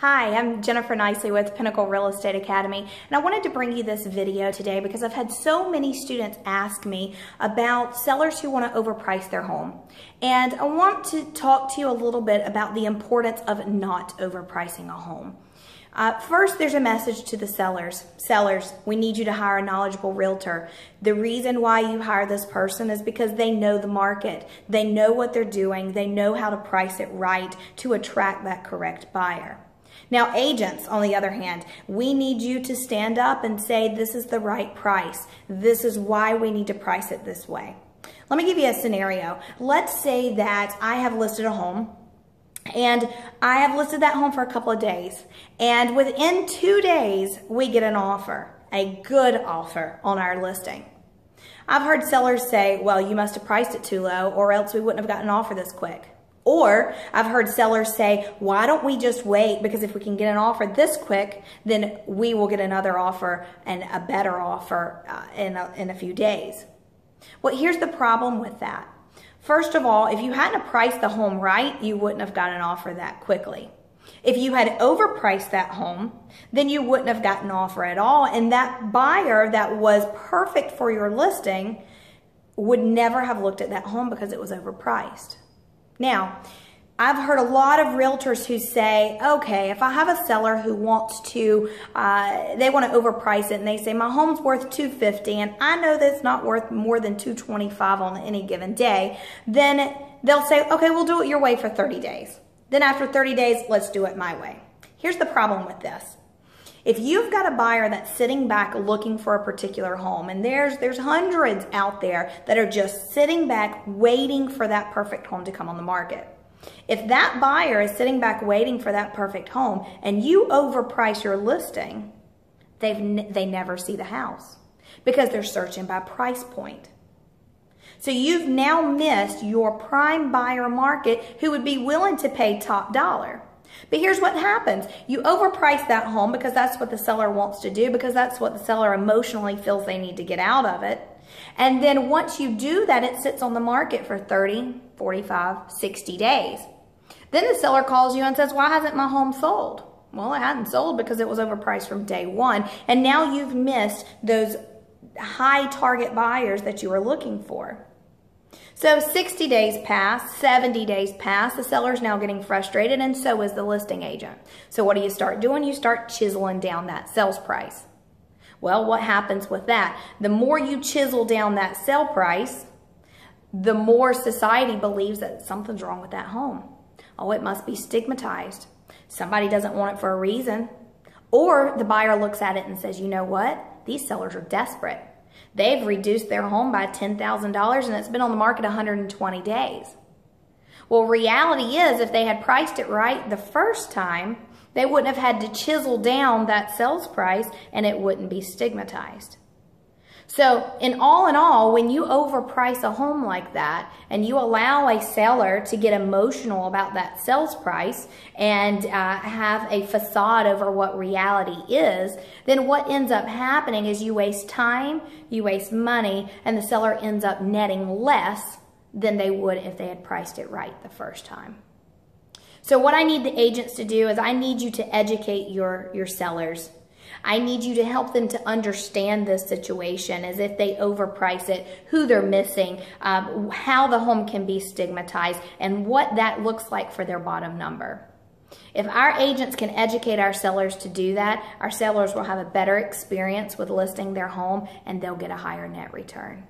Hi, I'm Jennifer Nicely with Pinnacle Real Estate Academy, and I wanted to bring you this video today because I've had so many students ask me about sellers who want to overprice their home. And I want to talk to you a little bit about the importance of not overpricing a home. First, there's a message to the sellers. Sellers, we need you to hire a knowledgeable realtor. The reason why you hire this person is because they know the market. They know what they're doing. They know how to price it right to attract that correct buyer. Now, agents, on the other hand, we need you to stand up and say, this is the right price. This is why we need to price it this way. Let me give you a scenario. Let's say that I have listed a home, and I have listed that home for a couple of days. And within 2 days, we get an offer, a good offer on our listing. I've heard sellers say, well, you must have priced it too low, or else we wouldn't have gotten an offer this quick. Or I've heard sellers say, why don't we just wait, because if we can get an offer this quick, then we will get another offer and a better offer in a few days. Well, here's the problem with that. First of all, if you hadn't priced the home right, you wouldn't have got an offer that quickly. If you had overpriced that home, then you wouldn't have gotten an offer at all, and that buyer that was perfect for your listing would never have looked at that home because it was overpriced. Now, I've heard a lot of realtors who say, okay, if I have a seller who wants to, they want to overprice it, and they say, my home's worth $250, and I know that it's not worth more than $225 on any given day, then they'll say, okay, we'll do it your way for 30 days. Then after 30 days, let's do it my way. Here's the problem with this. If you've got a buyer that's sitting back looking for a particular home, and there's hundreds out there that are just sitting back waiting for that perfect home to come on the market. If that buyer is sitting back waiting for that perfect home and you overprice your listing, they never see the house because they're searching by price point. So you've now missed your prime buyer market who would be willing to pay top dollar. But here's what happens. You overprice that home because that's what the seller wants to do, because that's what the seller emotionally feels they need to get out of it. And then once you do that, it sits on the market for 30, 45, 60 days. Then the seller calls you and says, why hasn't my home sold? Well, it hadn't sold because it was overpriced from day one. And now you've missed those high target buyers that you were looking for. So 60 days pass, 70 days pass, the seller's now getting frustrated, and so is the listing agent. So what do you start doing? You start chiseling down that sales price. Well, what happens with that? The more you chisel down that sale price, the more society believes that something's wrong with that home. Oh, it must be stigmatized. Somebody doesn't want it for a reason. Or the buyer looks at it and says, you know what? These sellers are desperate. They've reduced their home by $10,000 and it's been on the market 120 days. Well, reality is if they had priced it right the first time, they wouldn't have had to chisel down that sales price and it wouldn't be stigmatized. So in all, when you overprice a home like that and you allow a seller to get emotional about that sales price and have a facade over what reality is, then what ends up happening is you waste time, you waste money, and the seller ends up netting less than they would if they had priced it right the first time. So what I need the agents to do is I need you to educate your sellers. I need you to help them to understand this situation as if they overprice it, who they're missing, how the home can be stigmatized, and what that looks like for their bottom number. If our agents can educate our sellers to do that, our sellers will have a better experience with listing their home and they'll get a higher net return.